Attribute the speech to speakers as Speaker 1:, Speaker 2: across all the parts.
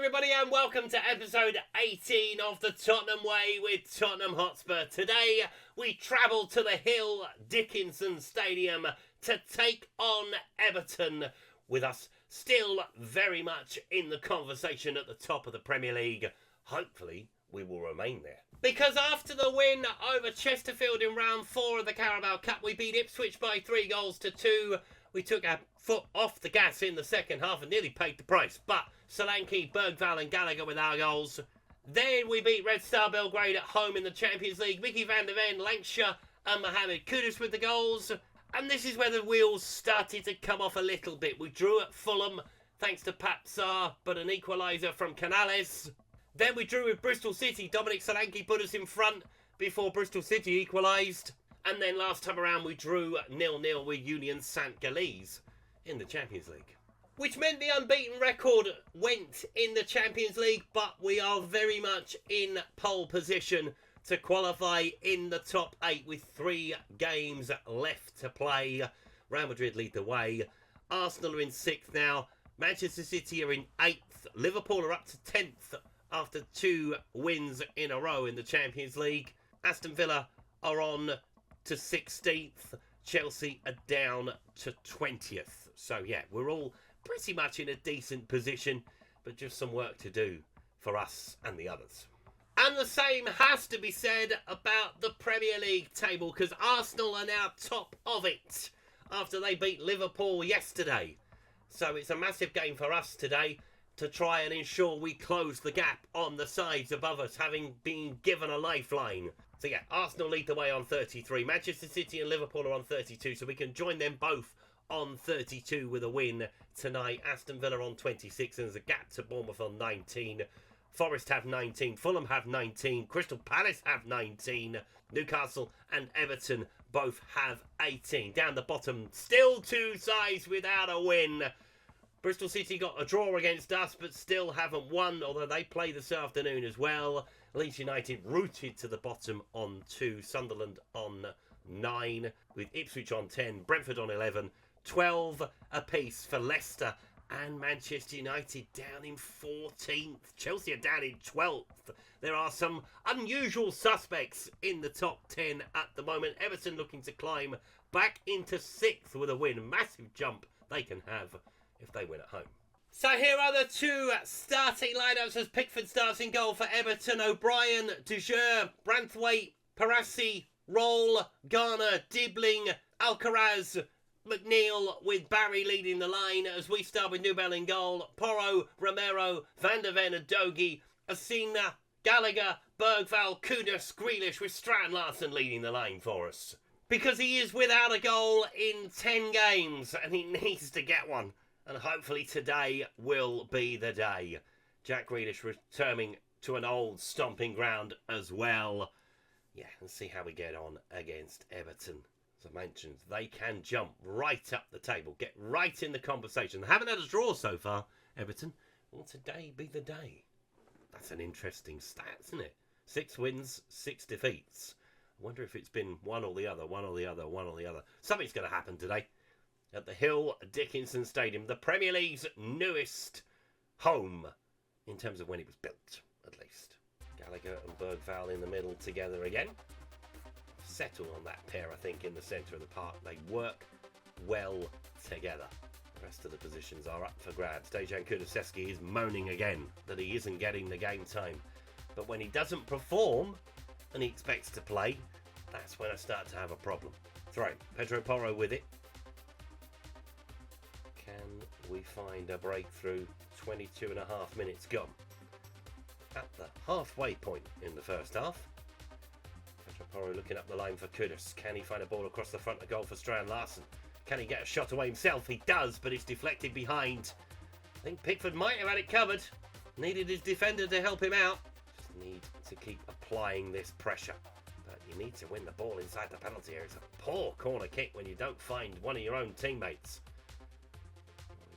Speaker 1: everybody, and welcome to episode 18 of the Tottenham Way with Tottenham Hotspur. Today we travel to the Hill Dickenson Stadium to take on Everton, with us still very much in the conversation at the top of the Premier League. Hopefully we will remain there. Because after the win over Chesterfield in round 4 of the Carabao Cup, we beat Ipswich by 3-2. We took our foot off the gas in the second half and nearly paid the price. But Solanke, Bergvall and Gallagher with our goals. Then we beat Red Star Belgrade at home in the Champions League. Mickey van der Ven, Lancashire and Mohamed Kudus with the goals. And this is where the wheels started to come off a little bit. We drew at Fulham thanks to Pat Sarr, but an equaliser from Canales. Then we drew with Bristol City. Dominic Solanke put us in front before Bristol City equalised. And then last time around we drew 0-0 with Union Saint-Gilles in the Champions League. Which meant the unbeaten record went in the Champions League, but we are very much in pole position to qualify in the top 8 with 3 games left to play. Real Madrid lead the way. Arsenal are in 6th now. Manchester City are in 8th. Liverpool are up to 10th after 2 wins in a row in the Champions League. Aston Villa are on to 16th. Chelsea are down to 20th. So yeah, we're all pretty much in a decent position, but just some work to do for us and the others. And the same has to be said about the Premier League table, because Arsenal are now top of it after they beat Liverpool yesterday. So it's a massive game for us today to try and ensure we close the gap on the sides above us, having been given a lifeline. So yeah, Arsenal lead the way on 33. Manchester City and Liverpool are on 32, so we can join them both on 32 with a win tonight. Aston Villa on 26, and there's a gap to Bournemouth on 19. Forest have 19, Fulham have 19, Crystal Palace have 19, Newcastle and Everton both have 18. Down the bottom, still 2 sides without a win. Bristol City got a draw against us, but still haven't won, although they play this afternoon as well. Leeds United rooted to the bottom on 2, Sunderland on 9, with Ipswich on 10, Brentford on 11, 12 apiece for Leicester and Manchester United down in 14th. Chelsea are down in 12th. There are some unusual suspects in the top 10 at the moment. Everton looking to climb back into 6th with a win. Massive jump they can have if they win at home. So here are the 2 starting lineups as Pickford starts in goal for Everton. O'Brien, Dujour, Branthwaite, Parassi, Roll, Garner, Dibbling, Alcaraz, McNeil, with Barry leading the line as we start with Newbell in goal. Porro, Romero, Van der Ven and Dogie, Asina, Gallagher, Bergvall, Kudus, Grealish, with Stratton Larson leading the line for us. Because he is without a goal in 10 games and he needs to get one. And hopefully today will be the day. Jack Grealish returning to an old stomping ground as well. Yeah, and see how we get on against Everton. As I mentioned, they can jump right up the table, get right in the conversation. They haven't had a draw so far, Everton. Will today be the day? That's an interesting stat, isn't it? 6 wins, 6 defeats. I wonder if it's been one or the other, one or the other, one or the other. Something's going to happen today at the Hill Dickenson Stadium, the Premier League's newest home in terms of when it was built, at least. Gallagher and Bergvall in the middle together again. Settle on that pair, I think, in the centre of the park. They work well together. The rest of the positions are up for grabs. Dejan Kulusevski is moaning again that he isn't getting the game time. But when he doesn't perform and he expects to play, that's when I start to have a problem. Throw. Pedro Porro with it. Can we find a breakthrough? 22.5 minutes gone. At the halfway point in the first half. Pedro Porro looking up the line for Kudus. Can he find a ball across the front of goal for Strand Larson? Can he get a shot away himself? He does, but it's deflected behind. I think Pickford might have had it covered. Needed his defender to help him out. Just need to keep applying this pressure. But you need to win the ball inside the penalty area. It's a poor corner kick when you don't find one of your own teammates.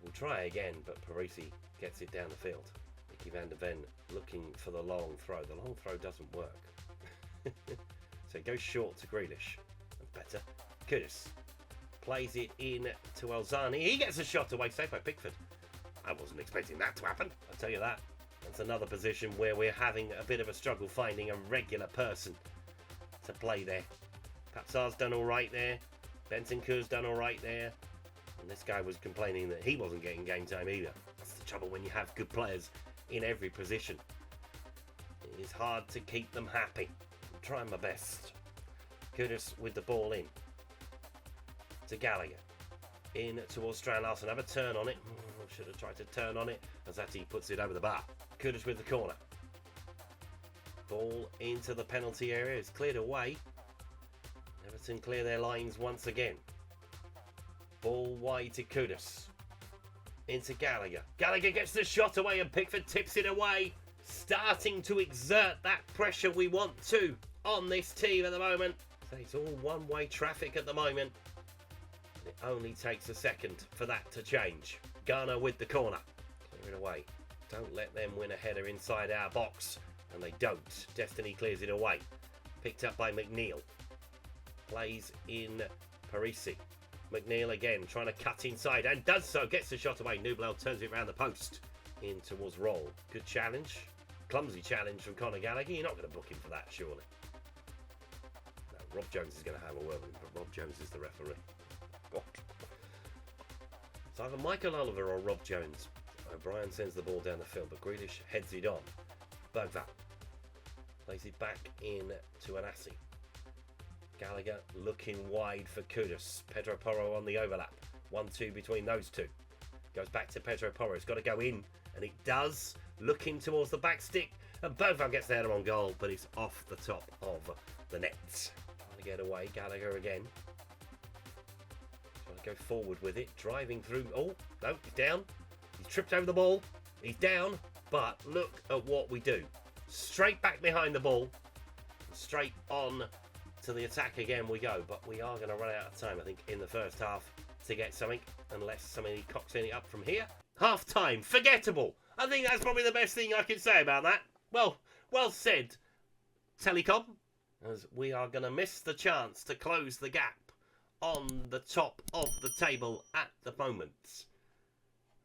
Speaker 1: We'll try again, but Parisi gets it down the field. Mickey van der Ven looking for the long throw. The long throw doesn't work. So it goes short to Grealish. That's better. Kudus plays it in to Elzani. He gets a shot away, saved by Pickford. I wasn't expecting that to happen, I'll tell you that. That's another position where we're having a bit of a struggle finding a regular person to play there. Papsar's done all right there. Bentancur's done all right there. And this guy was complaining that he wasn't getting game time either. That's the trouble when you have good players in every position. It is hard to keep them happy. I'm trying my best. Kudus with the ball in. To Gallagher. In towards Strand Larsen. Have a turn on it. Should have tried to turn on it. As that he puts it over the bar. Kudus with the corner. Ball into the penalty area. It's cleared away. Everton clear their lines once again. Ball wide to Kudus. Into Gallagher. Gallagher gets the shot away and Pickford tips it away. Starting to exert that pressure we want to on this team at the moment. So it's all one-way traffic at the moment. And it only takes a second for that to change. Garner with the corner. Clear it away. Don't let them win a header inside our box. And they don't. Destiny clears it away. Picked up by McNeil. Plays in Parisi. McNeil again trying to cut inside and does so. Gets the shot away. Nubel turns it around the post. In towards Roll. Good challenge. Clumsy challenge from Conor Gallagher. You're not going to book him for that, surely. No, Rob Jones is going to have a word with him, but Rob Jones is the referee. God. It's either Michael Oliver or Rob Jones. O'Brien sends the ball down the field, but Grealish heads it on. Bergvall plays it back in to Anasi. Gallagher looking wide for Kudus. Pedro Porro on the overlap. 1-2 between those two. Goes back to Pedro Porro. It's got to go in, and it does. Looking towards the back stick, and Bergvall gets the header on goal, but it's off the top of the net. Trying to get away. Gallagher again. Trying to go forward with it. Driving through. Oh, no, he's down. He's tripped over the ball. He's down, but look at what we do. Straight back behind the ball. Straight on to the attack again we go, but we are going to run out of time, I think, in the first half to get something, unless somebody cocks any up from here. Half time, forgettable. I think that's probably the best thing I can say about that. Well said, Telecom, as we are going to miss the chance to close the gap on the top of the table at the moment.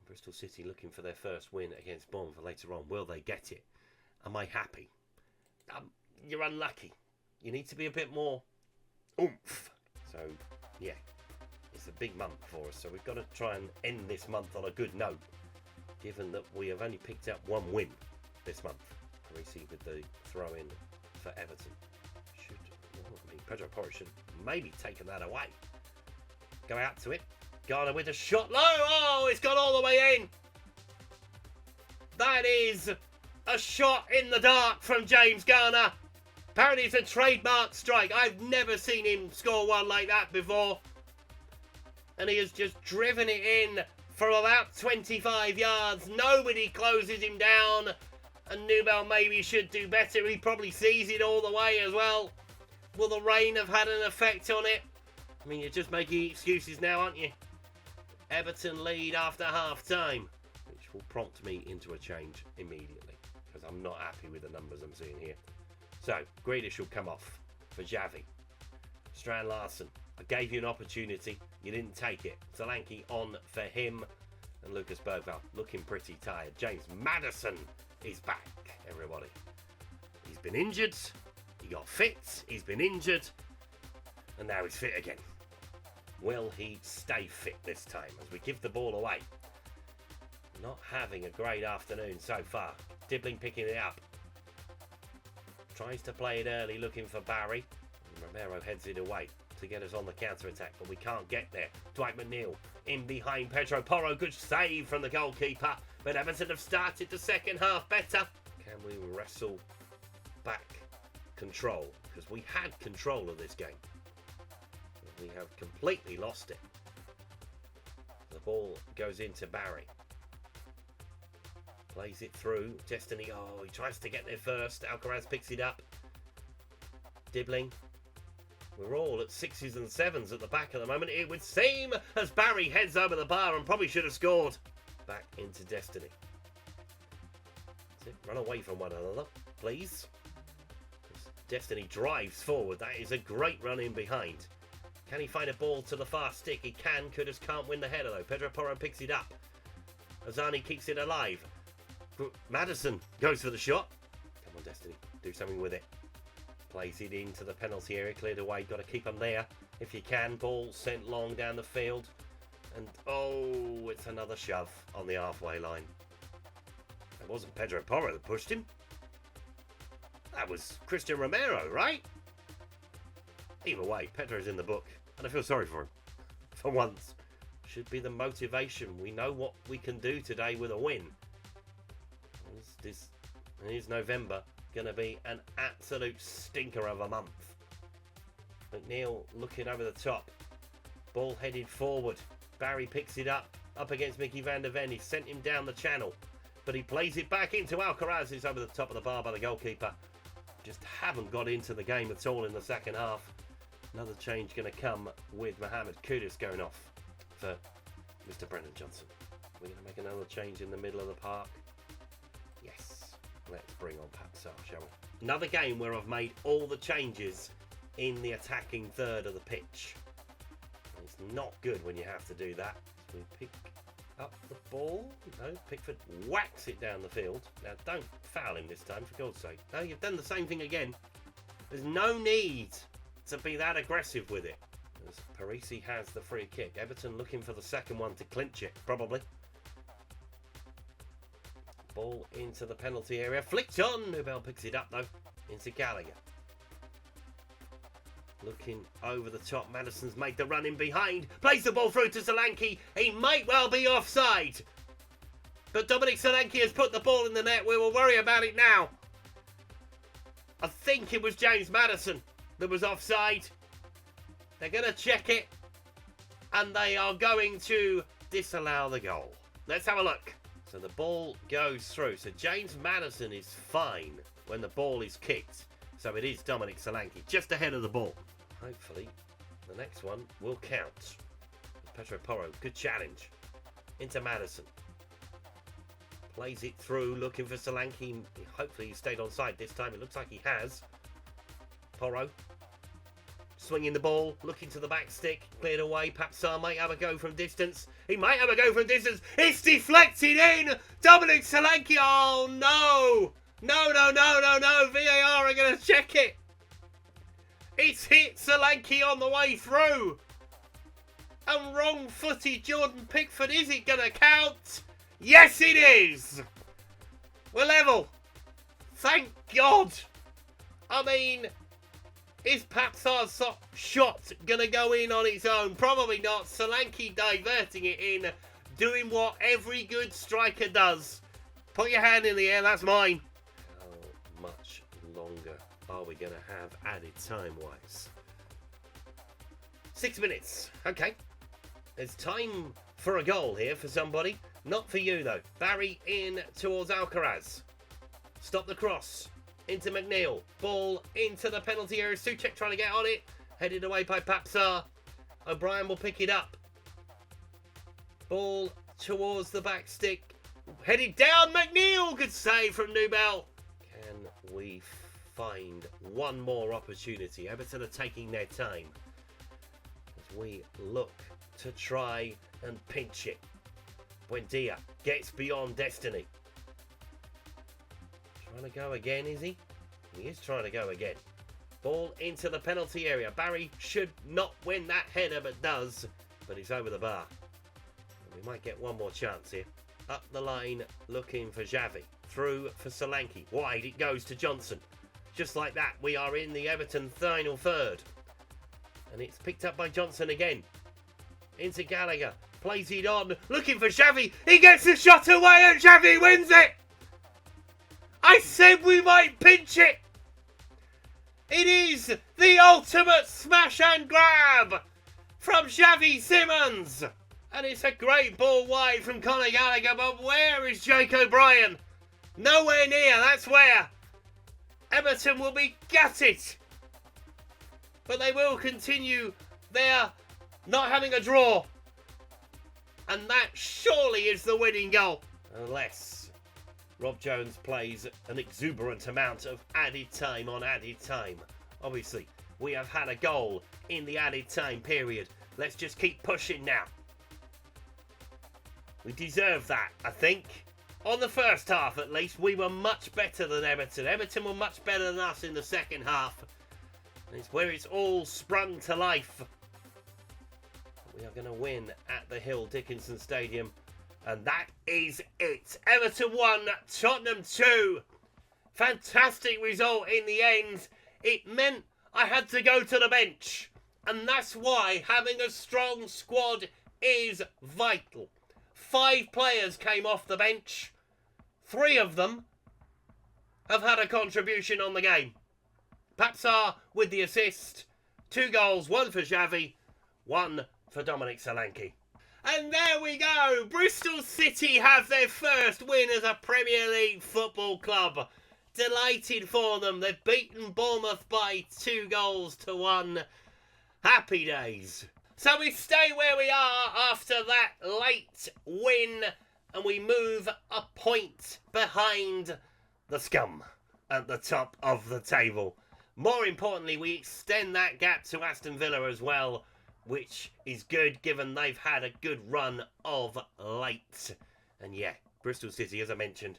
Speaker 1: Bristol City looking for their first win against Bournemouth later on. Will they get it? Am I happy? You're unlucky. You need to be a bit more oomph. So, yeah, it's a big month for us. So we've got to try and end this month on a good note, given that we have only picked up one win this month. Parisi with the throw-in for Everton. Pedro Porro should maybe taken that away. Go out to it. Garner with a shot low. Oh, it's gone all the way in. That is a shot in the dark from James Garner. Apparently it's a trademark strike. I've never seen him score one like that before. And he has just driven it in from about 25 yards. Nobody closes him down. And Nubel maybe should do better. He probably sees it all the way as well. Will the rain have had an effect on it? I mean, you're just making excuses now, aren't you? Everton lead after half-time, which will prompt me into a change immediately, because I'm not happy with the numbers I'm seeing here. So, Grealish will come off for Xavi. Strand Larsen, I gave you an opportunity. You didn't take it. Solanke on for him. And Lucas Bergvall looking pretty tired. James Maddison is back, everybody. He's been injured. He got fit. He's been injured. And now he's fit again. Will he stay fit this time as we give the ball away? Not having a great afternoon so far. Dibbling picking it up. Tries to play it early, looking for Barry. And Romero heads it away to get us on the counter-attack, but we can't get there. Dwight McNeil in behind Pedro Porro. Good save from the goalkeeper. But Everton have started the second half better. Can we wrestle back control? Because we had control of this game. We have completely lost it. The ball goes into Barry. Plays it through. Destiny. Oh, he tries to get there first. Alcaraz picks it up. Dibbling. We're all at 6s and 7s at the back at the moment, it would seem, as Barry heads over the bar and probably should have scored. Back into Destiny. That's it. Run away from one another, please. Destiny drives forward. That is a great run in behind. Can he find a ball to the far stick? He can. Kudus can't win the header though. Pedro Porro picks it up. Azani keeps it alive. Maddison goes for the shot. Come on, Destiny. Do something with it. Plays it into the penalty area. Cleared away. Got to keep them there if you can. Ball sent long down the field. And, oh, it's another shove on the halfway line. It wasn't Pedro Porro that pushed him. That was Christian Romero, right? Either way, Pedro's in the book. And I feel sorry for him. For once. Should be the motivation. We know what we can do today with a win. Is November going to be an absolute stinker of a month. McNeil looking over the top. Ball headed forward. Barry picks it up against Mickey van der Ven. He sent him down the channel. But he plays it back into Alcaraz, who's over the top of the bar by the goalkeeper. Just haven't got into the game at all in the second half. Another change going to come with Mohamed Kudus going off for Mr. Brendan Johnson. We're going to make another change in the middle of the park. Yes. Let's bring on Papsar, shall we? Another game where I've made all the changes in the attacking third of the pitch. It's not good when you have to do that. So we pick up the ball. No, Pickford whacks it down the field. Now, don't foul him this time, for God's sake. No, you've done the same thing again. There's no need to be that aggressive with it. As Parisi has the free kick. Everton looking for the second one to clinch it, probably. Ball into the penalty area. Flicked on. Nubel picks it up, though. Into Gallagher. Looking over the top. Madison's made the run in behind. Plays the ball through to Solanke. He might well be offside. But Dominic Solanke has put the ball in the net. We will worry about it now. I think it was James Maddison that was offside. They're going to check it. And they are going to disallow the goal. Let's have a look. So the ball goes through. So James Maddison is fine when the ball is kicked. So it is Dominic Solanke just ahead of the ball. Hopefully the next one will count. Pedro Porro, good challenge. Into Maddison. Plays it through, looking for Solanke. Hopefully he stayed on side this time. It looks like he has. Porro. Swinging the ball, looking to the back stick. Cleared away. Papsar might have a go from distance. He might have a go from distance. It's deflected in. Dominic Solanke. Oh, no. No. VAR are going to check it. It's hit Solanke on the way through. And wrong-footed Jordan Pickford. Is it going to count? Yes, it is. We're level. Thank God. I mean, is Papsar's shot going to go in on its own? Probably not. Solanke diverting it in. Doing what every good striker does. Put your hand in the air. That's mine. How much longer are we going to have added time-wise? 6 minutes. Okay. There's time for a goal here for somebody. Not for you, though. Barry in towards Alcaraz. Stop the cross. Into McNeil. Ball into the penalty area. Souček trying to get on it. Headed away by Papsar. O'Brien will pick it up. Ball towards the back stick. Headed down. McNeil. Good save from Nubel. Can we find one more opportunity? Everton are taking their time as we look to try and pinch it. Buendia gets beyond Destiny. Trying to go again, is he? He is trying to go again. Ball into the penalty area. Barry should not win that header, but does. But he's over the bar. And we might get one more chance here. Up the line, looking for Xavi. Through for Solanke. Wide, it goes to Johnson. Just like that, we are in the Everton final third. And it's picked up by Johnson again. Into Gallagher. Plays it on. Looking for Xavi. He gets the shot away and Xavi wins it. I said we might pinch it. It is the ultimate smash and grab from Xavi Simons. And it's a great ball wide from Conor Gallagher. But where is Jake O'Brien? Nowhere near. That's where Everton will be gutted. But they will continue their not having a draw. And that surely is the winning goal. Unless Rob Jones plays an exuberant amount of added time on added time. Obviously, we have had a goal in the added time period. Let's just keep pushing now. We deserve that, I think. On the first half, at least, we were much better than Everton. Everton were much better than us in the second half. And it's where it's all sprung to life. We are going to win at the Hill Dickenson Stadium. And that is it. Everton 1, Tottenham 2. Fantastic result in the end. It meant I had to go to the bench. And that's why having a strong squad is vital. 5 players came off the bench. 3 of them have had a contribution on the game. Papsar with the assist. 2 goals, 1 for Xavi, 1 for Dominic Solanke. And there we go. Bristol City have their first win as a Premier League football club. Delighted for them. They've beaten Bournemouth by 2 goals to 1. Happy days. So we stay where we are after that late win and we move a point behind the scum at the top of the table. More importantly, we extend that gap to Aston Villa as well, which is good given they've had a good run of late. And yeah, Bristol City, as I mentioned,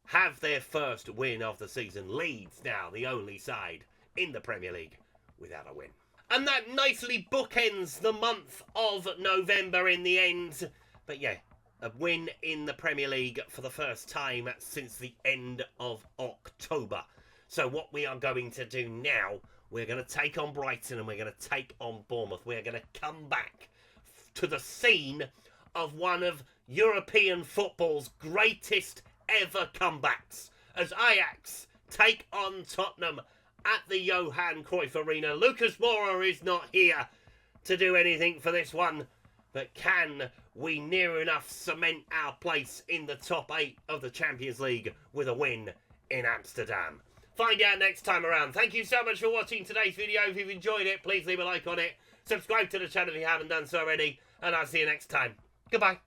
Speaker 1: have their first win of the season. Leeds now the only side in the Premier League without a win. And that nicely bookends the month of November in the end. But yeah, a win in the Premier League for the first time since the end of October. So what we are going to do now, we're going to take on Brighton and we're going to take on Bournemouth. We're going to come back to the scene of one of European football's greatest ever comebacks as Ajax take on Tottenham at the Johan Cruyff Arena. Lucas Moura is not here to do anything for this one, but can we near enough cement our place in the top 8 of the Champions League with a win in Amsterdam? Find out next time around. Thank you so much for watching today's video. If you've enjoyed it, please leave a like on it. Subscribe to the channel if you haven't done so already, and I'll see you next time. Goodbye.